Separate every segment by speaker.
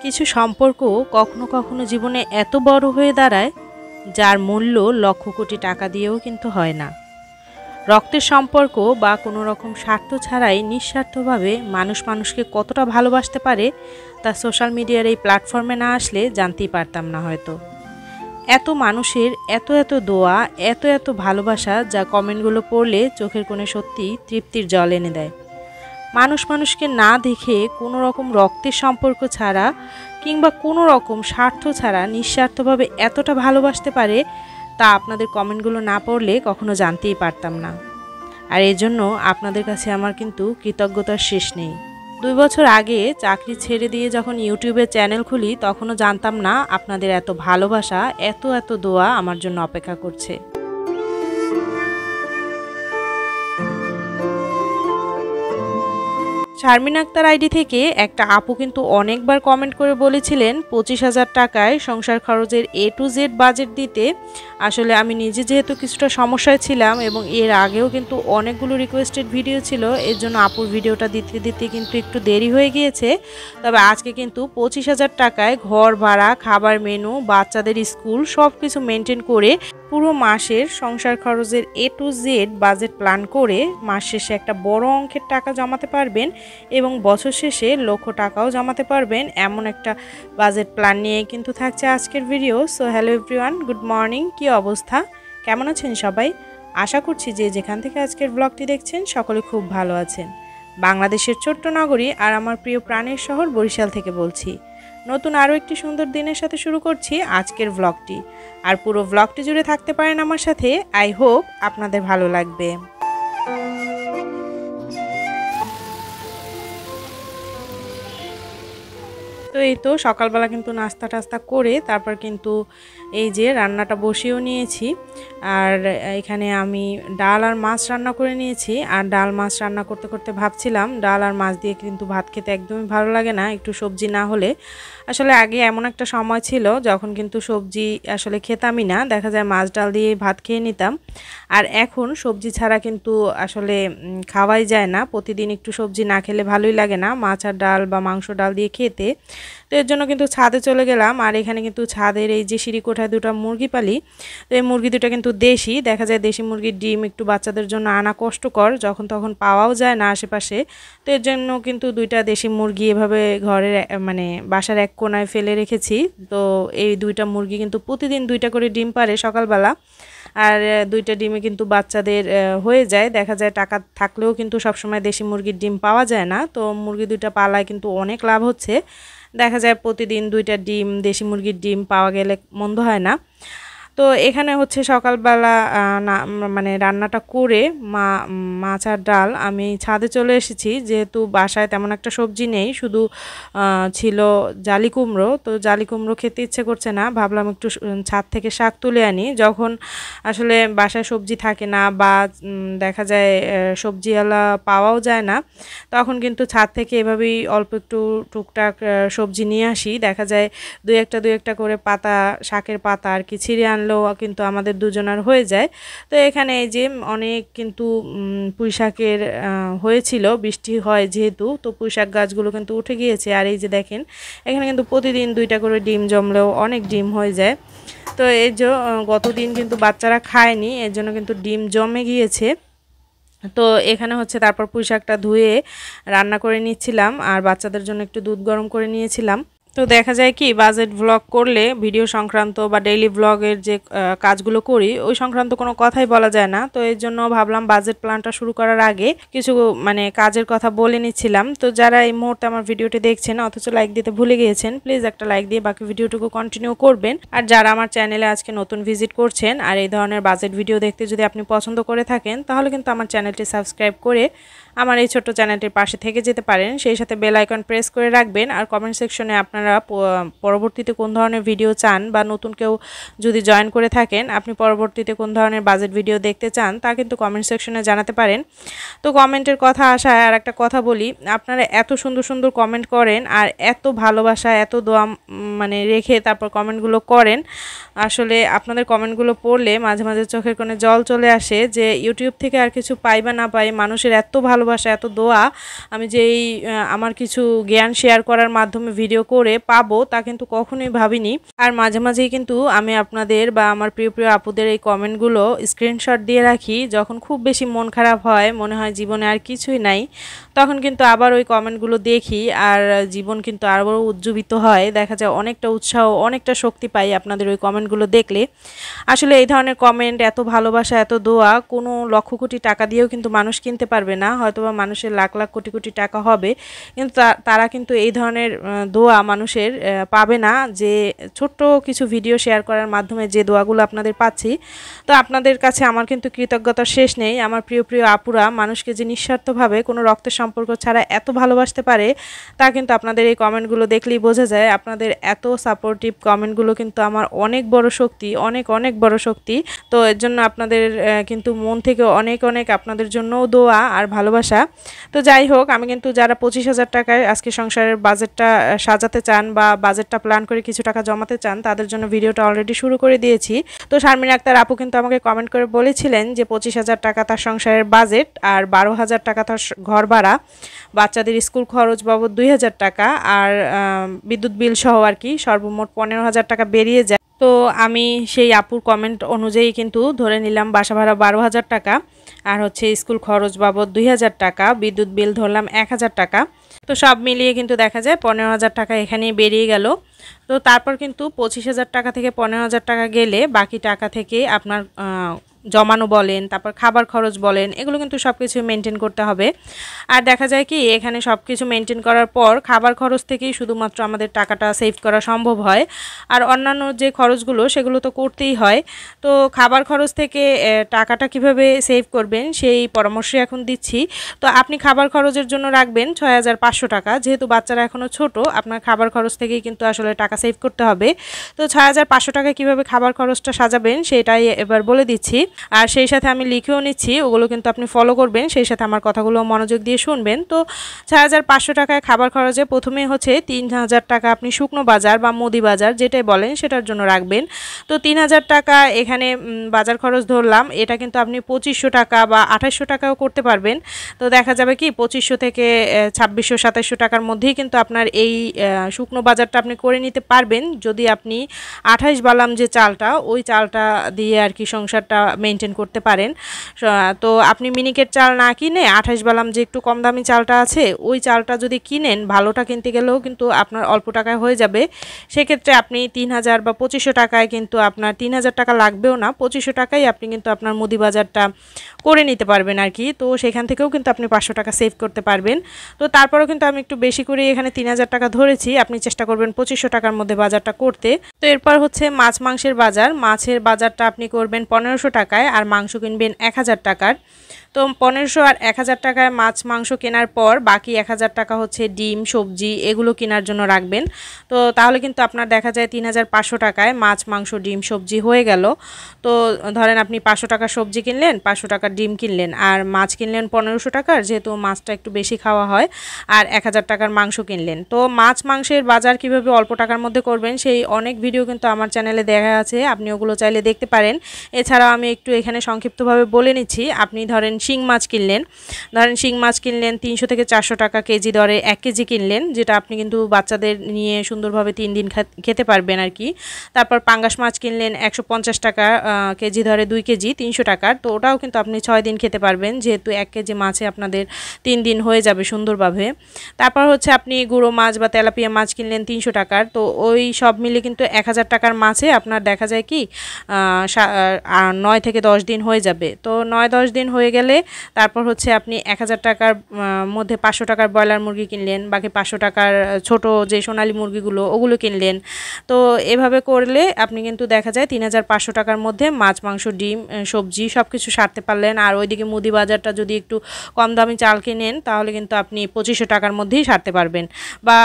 Speaker 1: কিছু সম্পর্ক কখনো কখনো জীবনে এত বড় হয়ে দাঁড়ায় যার মূল্য লক্ষ কোটি টাকা দিয়েও কিন্তু হয় না। রক্তের সম্পর্ক বা কোনো রকম স্বার্থ ছাড়াই নিঃস্বার্থভাবে মানুষ মানুষকে কতটা ভালোবাসতে পারে তা সোশ্যাল মিডিয়ার এই প্ল্যাটফর্মে না আসলে জানতেই পারতাম না হয়তো। এত মানুষের এত এত দোয়া, এত এত ভালোবাসা, যা কমেন্টগুলো পড়লে চোখের কোণে সত্যি তৃপ্তির জল এনে দেয়। মানুষ মানুষকে না দেখে কোনো রকম রক্তের সম্পর্ক ছাড়া কিংবা কোনো রকম স্বার্থ ছাড়া নিঃস্বার্থভাবে এতটা ভালোবাসতে পারে তা আপনাদের কমেন্টগুলো না পড়লে কখনো জানতেই পারতাম না। আর এজন্য আপনাদের কাছে আমার কিন্তু কৃতজ্ঞতার শেষ নেই। 2 বছর আগে চাকরি ছেড়ে দিয়ে যখন ইউটিউবে চ্যানেল খুলি তখনও জানতাম না আপনাদের এত ভালোবাসা, এত এত দোয়া আমার জন্য অপেক্ষা করছে। শারমিন আক্তার আইডি থেকে একটা আপু কিন্তু অনেকবার কমেন্ট করে বলেছিলেন 25,000 টাকায় সংসার খরচের A to Z বাজেট দিতে। আসলে আমি নিজে যেহেতু কিছুটা সমস্যায় ছিলাম এবং এর আগেও কিন্তু অনেকগুলো রিকোয়েস্টেড ভিডিও ছিল, এর জন্য আপুর ভিডিওটা দিতে দিতে কিন্তু একটু দেরি হয়ে গিয়েছে। তবে আজকে কিন্তু 25,000 টাকায় ঘর ভাড়া, খাবার মেনু, বাচ্চাদের স্কুল সব কিছু মেনটেন করে পুরো মাসের সংসার খরচের A to Z budget plan করে মাস শেষে একটা বড় অঙ্কের টাকা জমাতে পারবেন এবং বছর শেষে লক্ষ টাকাও জমাতে পারবেন, এমন একটা বাজেট প্ল্যান নিয়ে কিন্তু থাকছে আজকের video. So hello everyone, good morning. কি অবস্থা, কেমন আছেন সবাই? আশা করছি যে যেখান থেকে আজকের ব্লগটি দেখছেন সকলে খুব ভালো আছেন। বাংলাদেশের ছোট্ট নগরী আর আমার প্রিয় প্রাণের শহর বরিশাল থেকে বলছি। নতুন আরও একটি সুন্দর দিনের সাথে শুরু করছি আজকের ব্লগটি। আর পুরো ব্লগটি জুড়ে থাকতে পারেন আমার সাথে। আই হোপ আপনাদের ভালো লাগবে। তো এই তো সকালবেলা কিন্তু নাস্তা টাস্তা করে তারপর কিন্তু এই যে রান্নাটা বসিয়েও নিয়েছি। আর এখানে আমি ডাল আর মাছ রান্না করে নিয়েছি। আর ডাল মাছ রান্না করতে করতে ভাবছিলাম ডাল আর মাছ দিয়ে কিন্তু ভাত খেতে একদমই ভালো লাগে না একটু সবজি না হলে। আসলে আগে এমন একটা সময় ছিল যখন কিন্তু সবজি আসলে খেতামই না, দেখা যায় মাছ ডাল দিয়ে ভাত খেয়ে নিতাম। আর এখন সবজি ছাড়া কিন্তু আসলে খাওয়াই যায় না, প্রতিদিন একটু সবজি না খেলে ভালোই লাগে না মাছ আর ডাল বা মাংস ডাল দিয়ে খেতে। তো এর জন্য কিন্তু ছাদে চলে গেলাম। আর এখানে কিন্তু ছাদের এই যে সিঁড়ি কোঠায় দুটো মুরগি পালি, তো এই মুরগি দুটো কিন্তু দেশি, দেখা যায় দেশি মুরগির ডিম একটু বাচ্চাদের জন্য আনা কষ্টকর, যখন তখন পাওয়াও যায় না আশেপাশে। তো এর জন্য কিন্তু দুইটা দেশি মুরগি এভাবে ঘরের মানে বাসার এক কোনায় ফেলে রেখেছি। তো এই দুইটা মুরগি কিন্তু প্রতিদিন 2টা করে ডিম পারে সকালবেলা। আর 2টা ডিমে কিন্তু বাচ্চাদের হয়ে যায়, দেখা যায় টাকা থাকলেও কিন্তু সবসময় দেশি মুরগির ডিম পাওয়া যায় না। তো মুরগি 2টা পালায় কিন্তু অনেক লাভ হচ্ছে, দেখা যায় প্রতিদিন 2টা ডিম দেশি মুরগির ডিম পাওয়া গেলে মন্দ হয় না। তো এখানে হচ্ছে সকালবেলা মানে রান্নাটা করে মাছ আর ডাল আমি ছাদে চলে এসেছি, যেহেতু বাসায় তেমন একটা সবজি নেই, শুধু ছিল জালি কুমড়ো। তো জালি কুমড়ো খেতে ইচ্ছে করছে না, ভাবলাম একটু ছাদ থেকে শাক তুলে আনি। যখন আসলে বাসায় সবজি থাকে না বা দেখা যায় সবজিওয়ালা পাওয়াও যায় না, তখন কিন্তু ছাদ থেকে এভাবেই অল্প একটু টুকটাক সবজি নিয়ে আসি। দেখা যায় দুই একটা করে পাতা, শাকের পাতা আর কি ছিঁড়ে আনলেও কিন্তু আমাদের দুজনার হয়ে যায়। তো এখানে এই যে অনেক কিন্তু পুঁই শাকের হয়েছিল, বৃষ্টি হয় যেহেতু, তো পুঁই শাক গাছগুলো কিন্তু উঠে গিয়েছে। আর এই যে দেখেন এখানে কিন্তু প্রতিদিন 2টা করে ডিম জমলেও অনেক ডিম হয়ে যায়। তো এই যে গতদিন কিন্তু বাচ্চারা খায়নি, এর জন্য কিন্তু ডিম জমে গিয়েছে। তো এখানে হচ্ছে তারপর পুঁই শাকটা ধুয়ে রান্না করে নিচ্ছিলাম আর বাচ্চাদের জন্য একটু দুধ গরম করে নিয়েছিলাম। তো দেখা যায় কি বাজেট ভ্লগ করলে ভিডিও সংক্রান্ত বা ডেইলি ভ্লগের যে কাজগুলো করি ওই সংক্রান্ত কোনো কথাই বলা যায় না। তো এর জন্য ভাবলাম বাজেট প্ল্যানটা শুরু করার আগে কিছু মানে কাজের কথা বলে নিচ্ছিলাম। তো যারা এই মুহূর্তে আমার ভিডিওটি দেখছেন অথচ লাইক দিতে ভুলে গিয়েছেন, প্লিজ একটা লাইক দিয়ে বাকি ভিডিওটুকু কন্টিনিউ করবেন। আর যারা আমার চ্যানেলে আজকে নতুন ভিজিট করছেন আর এই ধরনের বাজেট ভিডিও দেখতে যদি আপনি পছন্দ করে থাকেন, তাহলে কিন্তু আমার চ্যানেলটি সাবস্ক্রাইব করে আমার এই ছোট্ট চ্যানেলটির পাশে থেকে যেতে পারেন। সেই সাথে বেল আইকন প্রেস করে রাখবেন। আর কমেন্ট সেকশনে আপনারা পরবর্তীতে কোন ধরনের ভিডিও চান বা নতুন কেউ যদি জয়েন করে থাকেন আপনি পরবর্তীতে কোন ধরনের বাজেট ভিডিও দেখতে চান তা কিন্তু কমেন্ট সেকশনে জানাতে পারেন। তো কমেন্টের কথা আসায় আর একটা কথা বলি, আপনারা এত সুন্দর সুন্দর কমেন্ট করেন আর এত ভালোবাসা এত দোয়া মানে রেখে তারপর কমেন্টগুলো করেন। আসলে আপনাদের কমেন্টগুলো পড়লে মাঝে মাঝে চোখের কোণে জল চলে আসে যে ইউটিউব থেকে আর কিছু পাই বা না পাই, মানুষের এত ভালোবাসা এত দোয়া আমি যে এই আমার কিছু জ্ঞান শেয়ার করার মাধ্যমে ভিডিও করে পাবো তা কিন্তু কখনোই ভাবিনি। আর মাঝে মাঝেই কিন্তু আমি আপনাদের বা আমার প্রিয় প্রিয় আপুদের এই কমেন্টগুলো স্ক্রিনশট দিয়ে রাখি। যখন খুব বেশি মন খারাপ হয়, মনে হয় জীবনে আর কিছুই নাই, তখন কিন্তু আবার ওই কমেন্টগুলো দেখি আর জীবন কিন্তু আরও উজ্জীবিত হয়। দেখা যায় অনেকটা উৎসাহ অনেকটা শক্তি পাই আপনাদের ওই কমেন্টগুলো দেখলে। আসলে এই ধরনের কমেন্ট এত ভালোবাসা এত দোয়া কোনো লক্ষ কোটি টাকা দিয়েও কিন্তু মানুষ কিনতে পারবে না। হয়তোবা মানুষের লাখ লাখ কোটি কোটি টাকা হবে, কিন্তু তারা কিন্তু এই ধরনের দোয়া মানুষের পাবে না যে ছোট্ট কিছু ভিডিও শেয়ার করার মাধ্যমে যে দোয়াগুলো আপনাদের পাচ্ছি। তো আপনাদের কাছে আমার কিন্তু কৃতজ্ঞতার শেষ নেই। আমার প্রিয় প্রিয় আপুরা মানুষকে যে নিঃস্বার্থভাবে কোনো রক্তের সম্পর্ক ছাড়া এত ভালোবাসতে পারে তা কিন্তু আপনাদের এই কমেন্টগুলো দেখলেই বোঝা যায়। আপনাদের এত সাপোর্টিভ কমেন্টগুলো কিন্তু আমার অনেক বড় শক্তি, অনেক অনেক বড় শক্তি। তো এর জন্য আপনাদের কিন্তু মন থেকে অনেক অনেক আপনাদের জন্যও দোয়া আর ভালোবাসা। তো যাই হোক, আমি কিন্তু যারা 25,000 টাকায় আজকে সংসারের বাজেটটা সাজাতে চান বা বাজেটটা প্ল্যান করে কিছু টাকা জমাতে চান তাদের জন্য ভিডিওটা অলরেডি শুরু করে দিয়েছি। তো শারমিন আক্তার আপু কিন্তু আমাকে কমেন্ট করে বলেছিলেন যে 25,000 টাকা তার সংসারের বাজেট আর 12,000 টাকা তার ঘর ভাড়া, বাচ্চাদের স্কুল খরচ বাবদ 2,000 টাকা আর বিদ্যুৎ বিল সহ আর কি সর্বমোট 15,000 টাকা বেরিয়ে যায়। তো আমি সেই আপুর কমেন্ট অনুযায়ী কিন্তু ধরে নিলাম বাসা ভাড়া 12,000 টাকা আর হচ্ছে স্কুল খরচ বাবদ 2,000 টাকা, বিদ্যুৎ বিল ধরলাম 1,000 টাকা। তো সব মিলিয়ে কিন্তু দেখা যায় 15,000 টাকা এখানেই বেরিয়ে গেল। তো তারপর কিন্তু 25,000 টাকা থেকে 15,000 টাকা গেলে বাকি টাকা থেকে আপনার জমানো বলেন, তারপর খাবার খরচ বলেন, এগুলো কিন্তু সব কিছু মেনটেন করতে হবে। আর দেখা যায় কি এখানে সব কিছু মেনটেন করার পর খাবার খরচ থেকেই শুধুমাত্র আমাদের টাকাটা সেভ করা সম্ভব হয়। আর অন্যান্য যে খরচগুলো সেগুলো তো করতেই হয়। তো খাবার খরচ থেকে টাকাটা কিভাবে সেভ করবেন সেই পরামর্শই এখন দিচ্ছি। তো আপনি খাবার খরচের জন্য রাখবেন 6,500 টাকা। যেহেতু বাচ্চারা এখনও ছোট, আপনার খাবার খরচ থেকেই কিন্তু আসলে টাকা সেভ করতে হবে। তো 6,500 টাকা কীভাবে খাবার খরচটা সাজাবেন সেটাই এবার বলে দিচ্ছি। আর সেই সাথে আমি লিখেও নিচ্ছি, ওগুলো কিন্তু আপনি ফলো করবেন, সেই সাথে আমার কথাগুলো মনোযোগ দিয়ে শুনবেন। তো 6,500 টাকায় খাবার খরচে প্রথমে হচ্ছে 3,000 টাকা আপনি শুকনো বাজার বা মুদি বাজার যেটাই বলেন সেটার জন্য রাখবেন। তো 3,000 টাকা এখানে বাজার খরচ ধরলাম, এটা কিন্তু আপনি 2,500 টাকা বা 2,800 টাকাও করতে পারবেন। তো দেখা যাবে কি 2,500 থেকে 2,600-2,700 টাকার মধ্যেই কিন্তু আপনার এই শুকনো বাজারটা আপনি করে নিতে পারবেন যদি আপনি 28 বালাম যে চালটা ওই চালটা দিয়ে আর কি সংসারটা মেনটেন করতে পারেন। তো আপনি মিনিকেট চাল না কিনে 28 বালাম যে একটু কম দামি চালটা আছে ওই চালটা যদি কিনেন, ভালোটা কিনতে গেলেও কিন্তু আপনার অল্প টাকায় হয়ে যাবে। সেক্ষেত্রে আপনি 3,000 বা 2,500 টাকায় কিন্তু আপনার 3,000 টাকা লাগবেও না, 2,500 টাকায় আপনি কিন্তু আপনার মুদি বাজারটা করে নিতে পারবেন আর কি। তো সেখান থেকেও কিন্তু আপনি 500 টাকা সেভ করতে পারবেন। তো তারপরেও কিন্তু আমি একটু বেশি করে এখানে 3,000 টাকা ধরেছি, আপনি চেষ্টা করবেন 2,500 টাকার মধ্যে বাজারটা করতে। তো এরপর হচ্ছে মাছ মাংসের বাজার। মাছের বাজারটা আপনি করবেন 1,500 টাকায় আর মাংস কিনবেন 1,000 টাকার। তো 1,500 আর 1,000 টাকায় মাছ মাংস কেনার পর বাকি 1,000 টাকা হচ্ছে ডিম সবজি এগুলো কেনার জন্য রাখবেন। তো তাহলে কিন্তু আপনার দেখা যায় 3,500 টাকায় মাছ মাংস ডিম সবজি হয়ে গেল। তো ধরেন আপনি 500 টাকার সবজি কিনলেন, 500 টাকার ডিম কিনলেন আর মাছ কিনলেন 1,500 টাকার, যেহেতু মাছটা একটু বেশি খাওয়া হয়, আর 1,000 টাকার মাংস কিনলেন। তো মাছ মাংসের বাজার কিভাবে অল্প টাকার মধ্যে করবেন সেই অনেক ভিডিও কিন্তু আমার চ্যানেলে দেখা আছে, আপনি ওগুলো চাইলে দেখতে পারেন। এছাড়াও আমি একটু এখানে সংক্ষিপ্তভাবে বলে নিচ্ছি। আপনি ধরেন শিং মাছ কিনলেন, 300 থেকে 400 টাকা কেজি দরে 1 কেজি কিনলেন, যেটা আপনি কিন্তু বাচ্চাদের নিয়ে সুন্দরভাবে 3 দিন খেতে পারবেন আর কি। তারপর পাঙ্গাস মাছ কিনলেন 150 টাকা কেজি ধরে 2 কেজি 300 টাকার, তো ওটাও কিন্তু আপনি 6 দিন খেতে পারবেন, যেহেতু 1 কেজি মাছে আপনাদের 3 দিন হয়ে যাবে সুন্দরভাবে। তারপর হচ্ছে আপনি গুঁড়ো মাছ বা তেলাপিয়া মাছ কিনলেন 300 টাকার, তো ওই সব মিলে কিন্তু 1,000 টাকার মাছে আপনার দেখা যায় কি 9 থেকে 10 দিন হয়ে যাবে। তো 9-10 দিন হয়ে গেলে গেলে তারপর হচ্ছে আপনি 1000 টাকার মধ্যে 500 টাকার ব্রয়লার মুরগি কিনলেন, বাকি 500 টাকার ছোট যে সোনালী মুরগিগুলো ওগুলো কিনলেন। তো এভাবে করলে আপনি কিন্তু দেখা যায় 3500 টাকার মধ্যে মাছ, মাংস, ডিম, সবজি সব কিছু সারতে পারলেন। আর ওইদিকে মুদি বাজারটা যদি একটু কম দামি চাল কিনেন তাহলে কিন্তু আপনি 2500 টাকার মধ্যেই সারতে পারবেন। বা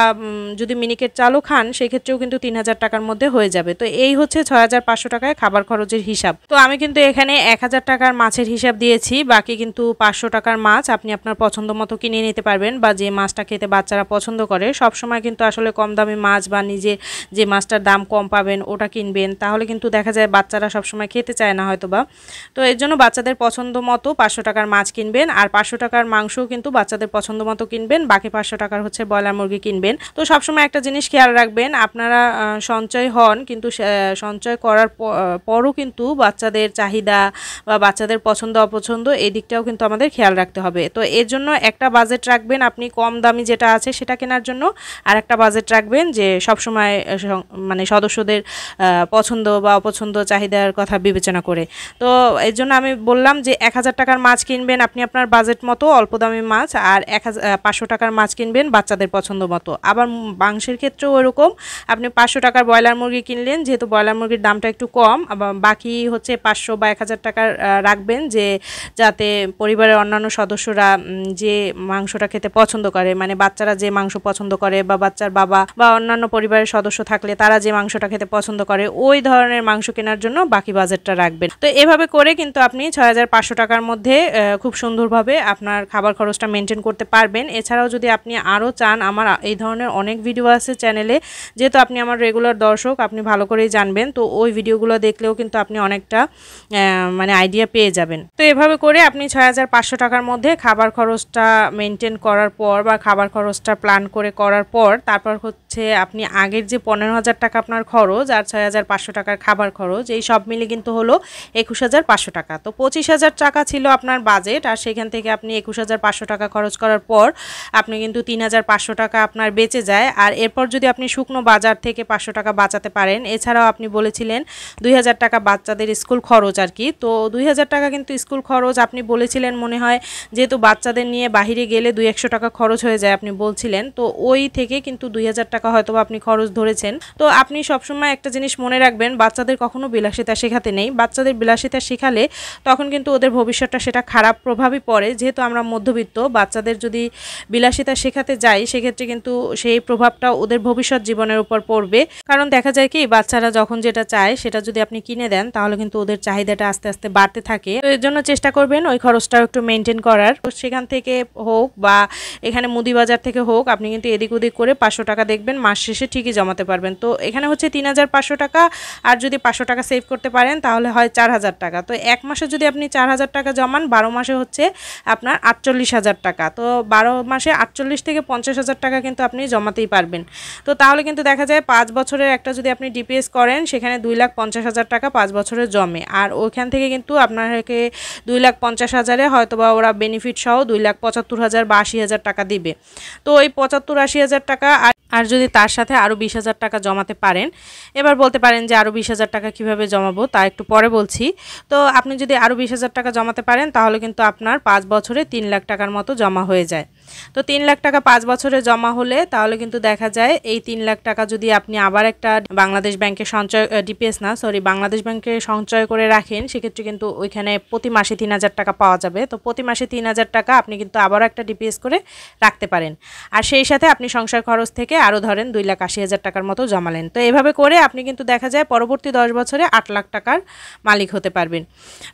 Speaker 1: যদি মিনিকেট চালও খান সেক্ষেত্রেও কিন্তু 3000 টাকার মধ্যে হয়ে যাবে। তো এই হচ্ছে 6500 টাকায় খাবার খরচের হিসাব। তো আমি কিন্তু এখানে 1000 টাকার মাছের হিসাব দিয়েছি, বাকি কিন্তু 500 টাকার মাছ আপনি আপনার পছন্দ মতো কিনে নিতে পারবেন, বা যে মাছটা খেতে বাচ্চারা পছন্দ করে। সব সময় কিন্তু আসলে কম দামি মাছ বা নিজে যে মাছটার দাম কম পাবেন ওটা কিনবেন, তাহলে কিন্তু দেখা যায় বাচ্চারা সবসময় খেতে চায় না হয়তো বা। তো এর জন্য বাচ্চাদের পছন্দ মতো 500 টাকার মাছ কিনবেন, আর 500 টাকার মাংসও কিন্তু বাচ্চাদের পছন্দ মতো কিনবেন, বাকি 500 টাকার হচ্ছে ব্রয়লার মুরগি কিনবেন। তো সবসময় একটা জিনিস খেয়াল রাখবেন, আপনারা সঞ্চয় হন কিন্তু সঞ্চয় করার পরও কিন্তু বাচ্চাদের চাহিদা বা বাচ্চাদের পছন্দ অপছন্দ এই দিকটাও কিন্তু আমাদের খেয়াল রাখতে হবে। তো এর জন্য একটা বাজেট রাখবেন আপনি কম দামি যেটা আছে সেটা কেনার জন্য, আর একটা বাজেট রাখবেন যে সবসময় মানে সদস্যদের পছন্দ বা অপছন্দ চাহিদার কথা বিবেচনা করে। তো এর জন্য আমি বললাম যে 1000 টাকার মাছ কিনবেন আপনি আপনার বাজেট মতো অল্প দামি মাছ, আর 500 টাকার মাছ কিনবেন বাচ্চাদের পছন্দ মতো। আবার মাংসের ক্ষেত্রেও ওরকম, আপনি 500 টাকার ব্রয়লার মুরগি কিনলেন, যেহেতু ব্রয়লার মুরগির দামটা একটু কম, আবার বাকি হচ্ছে 500 বা 1000 টাকার রাখবেন যে যাতে পরিবারের অন্যান্য সদস্যরা যে মাংসটা খেতে পছন্দ করে, মানে বাচ্চারা যে মাংস পছন্দ করে বা বাচ্চার বাবা বা অন্যান্য পরিবারের সদস্য থাকলে তারা যে মাংসটা খেতে পছন্দ করে ওই ধরনের মাংস কেনার জন্য বাকি বাজেটটা রাখবেন। তো এভাবে করে কিন্তু আপনি 6500 টাকার মধ্যে খুব সুন্দরভাবে আপনার খাবার খরচটা মেনটেন করতে পারবেন। এছাড়াও যদি আপনি আরও চান, আমার এই ধরনের অনেক ভিডিও আছে চ্যানেলে, যেহেতু আপনি আমার রেগুলার দর্শক আপনি ভালো করেই জানবেন, তো ওই ভিডিওগুলো দেখলেও কিন্তু আপনি অনেকটা মানে আইডিয়া পেয়ে যাবেন। তো এভাবে করে আপনি 6500 টাকার মধ্যে খাবার খরচটা মেনটেন করার পর বা খাবার খরচটা প্ল্যান করে করার পর তারপর হচ্ছে আপনি আগের যে 15000 টাকা আপনার খরচ আর 6500 টাকার খাবার খরচ এই সব মিলে কিন্তু হলো 21500 টাকা। তো 25000 টাকা ছিল আপনার বাজেট, আর সেখান থেকে আপনি 21500 টাকা খরচ করার পর আপনি কিন্তু 3500 টাকা আপনার বেঁচে যায়। আর এরপর যদি আপনি শুকনো বাজার থেকে 500 টাকা বাঁচাতে পারেন, এছাড়াও আপনি বলেছিলেন 2000 টাকা বাচ্চাদের স্কুল খরচ আর কি। তো 2000 টাকা কিন্তু স্কুল খরচ আপনি বলেছিলেন মনে হয়, যেহেতু বাচ্চাদের নিয়ে বাহিরে গেলে 200 টাকা খরচ হয়ে যায় আপনি বলছিলেন, তো ওই থেকে কিন্তু 2000 টাকা হয়তো আপনি খরচ ধরেছেন। তো আপনি সবসময় একটা জিনিস মনে রাখবেন, বাচ্চাদের কখনো বিলাসিতা শেখাতে নেই। বাচ্চাদের বিলাসিতা শেখালে তখন কিন্তু ওদের ভবিষ্যৎটা সেটা খারাপ প্রভাবই পড়ে। যেহেতু আমরা মধ্যবিত্ত, বাচ্চাদের যদি বিলাসিতা শেখাতে যাই সেক্ষেত্রে কিন্তু সেই প্রভাবটা ওদের ভবিষ্যৎ জীবনের উপর পড়বে। কারণ দেখা যায় কি, বাচ্চারা যখন যেটা চায় সেটা যদি আপনি কিনে দেন তাহলে কিন্তু ওদের চাহিদাটা আস্তে আস্তে বাড়তে থাকে। তো এর জন্য চেষ্টা করবেন ওই খরচটাও একটু মেনটেন করার। সেখান থেকে হোক বা এখানে মুদি বাজার থেকে হোক, আপনি কিন্তু এদিক ওদিক করে 500 টাকা দেখবেন মাস শেষে ঠিকই জমাতে পারবেন। তো এখানে হচ্ছে 3500 টাকা, আর যদি 500 টাকা সেভ করতে পারেন তাহলে হয় 4000 টাকা। তো এক মাসে যদি আপনি 4000 টাকা জমান, 12 মাসে হচ্ছে আপনার 48000 টাকা। তো 12 মাসে 48 থেকে 50000 টাকা কিন্তু আপনি জমাতেই পারবেন। তো তাহলে কিন্তু দেখা যায় 5 বছরের একটা যদি আপনি ডিপিএস করেন সেখানে 2,50,000 টাকা 5 বছরের জমে, আর ওইখান থেকে কিন্তু আপনাকে 2,50,000-এ হয়তো বা ওরা বেনিফিট সহ 2,75,000 বা 80,000 টাকা দিবে। তো ওই 75-80,000 টাকা আর যদি তার সাথে আরও 20,000 টাকা জমাতে পারেন, এবার বলতে পারেন যে আরও 20,000 টাকা কীভাবে জমাবো তা একটু পরে বলছি। তো আপনি যদি আরও 20,000 টাকা জমাতে পারেন তাহলে কিন্তু আপনার 5 বছরে 3 লাখ টাকার মতো জমা হয়ে যায়। তো 3 লাখ টাকা 5 বছরে জমা হলে তাহলে কিন্তু দেখা যায় এই 3 লাখ টাকা যদি আপনি আবার একটা বাংলাদেশ ব্যাংকে সঞ্চয়, ডিপিএস না সরি, বাংলাদেশ ব্যাংকে সঞ্চয় করে রাখেন, সেক্ষেত্রে কিন্তু ওইখানে প্রতি মাসে 3000 টাকা পাওয়া যাবে। তো প্রতি মাসে 3000 টাকা আপনি কিন্তু আবারও একটা ডিপিএস করে রাখতে পারেন, আর সেই সাথে আপনি সংসার খরচ থেকে আরও ধরেন 2,80,000 টাকার মতো জমালেন। তো এভাবে করে আপনি কিন্তু দেখা যায় পরবর্তী 10 বছরে 8 লাখ টাকার মালিক হতে পারবেন।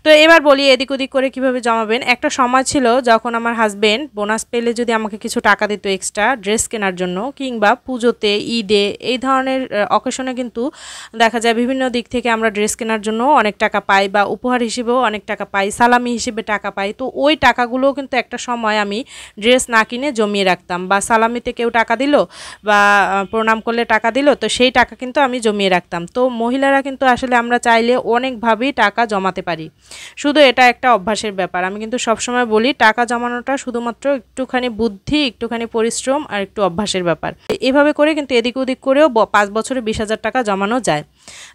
Speaker 1: তো এবার বলি এদিক ওদিক করে কিভাবে জমাবেন। একটা সময় ছিল যখন আমার হাজবেন্ড বোনাস পেলে যদি আমাকে কিছু টাকা দিত এক্সট্রা ড্রেস কেনার জন্য, কিংবা পুজোতে, ঈদে, এই ধরনের অকেশনে কিন্তু দেখা যায় বিভিন্ন দিক থেকে আমরা ড্রেস কেনার জন্য অনেক টাকা পাই, বা উপহার হিসেবেও অনেক টাকা পাই, সালামি হিসেবে টাকা পাই। তো ওই টাকাগুলোও কিন্তু একটা সময় আমি ড্রেস না কিনে জমিয়ে রাখতাম, বা সালামিতে কেউ টাকা দিল বা প্রণাম করলে টাকা দিল, তো সেই টাকা কিন্তু আমি জমিয়ে রাখতাম। তো মহিলারা কিন্তু আসলে আমরা চাইলে অনেকভাবেই টাকা জমাতে পারি, শুধু এটা একটা অভ্যাসের ব্যাপার। আমি কিন্তু সবসময় বলি টাকা জমানোটা শুধুমাত্র একটুখানি বুদ্ধি, একটুখানি পরিশ্রম আর একটু অভ্যাসের ব্যাপার। এভাবে করে কিন্তু এদিক ওদিক করেও 5 বছরে 20,000 টাকা জমানো যায়।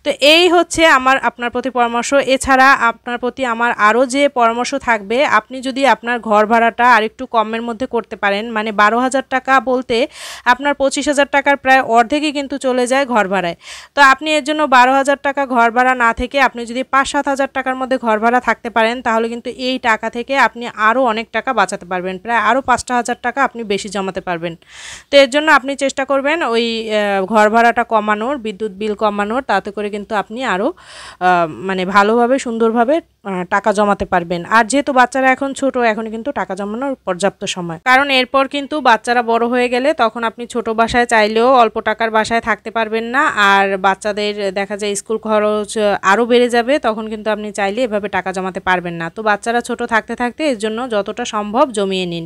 Speaker 1: তো এই হচ্ছে আমার আপনার প্রতি পরামর্শ। এছাড়া আপনার প্রতি আমার আরও যে পরামর্শ থাকবে, আপনি যদি আপনার ঘর ভাড়াটা আরেকটু কমের মধ্যে করতে পারেন, মানে 12,000 টাকা বলতে আপনার 25,000 টাকার প্রায় অর্ধেকই কিন্তু চলে যায় ঘর ভাড়ায়। তো আপনি এর জন্য 12,000 টাকা ঘর ভাড়া না থেকে আপনি যদি 5-7 হাজার টাকার মধ্যে ঘর ভাড়া থাকতে পারেন, তাহলে কিন্তু এই টাকা থেকে আপনি আরও অনেক টাকা বাঁচাতে পারবেন, প্রায় আরও 5,000 টাকা আপনি বেশি জমাতে পারবেন। তো এর জন্য আপনি চেষ্টা করবেন ওই ঘর ভাড়াটা কমানোর, বিদ্যুৎ বিল কমানোর, তাতে করে কিন্তু আপনি আরও মানে ভালোভাবে সুন্দরভাবে টাকা জমাতে পারবেন। আর যেহেতু বাচ্চারা এখন ছোট, এখন কিন্তু টাকা জমানোর পর্যাপ্ত সময়, কারণ এরপর কিন্তু বাচ্চারা বড় হয়ে গেলে তখন আপনি ছোট বাসায় চাইলেও অল্প টাকার বাসায় থাকতে পারবেন না, আর বাচ্চাদের দেখা যায় স্কুল খরচ আরও বেড়ে যাবে, তখন কিন্তু আপনি চাইলে এভাবে টাকা জমাতে পারবেন না। তো বাচ্চারা ছোট থাকতে থাকতে এর জন্য যতটা সম্ভব জমিয়ে নিন।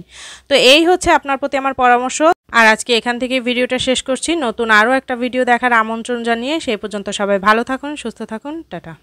Speaker 1: তো এই হচ্ছে আপনার প্রতি আমার পরামর্শ। আর আজকে এখান থেকে ভিডিওটা শেষ করছি। নতুন আরও একটা ভিডিও দেখার আমন্ত্রণ জানিয়ে সেই পর্যন্ত সবাই ভালো থাকুন, সুস্থ থাকুন, টাটা।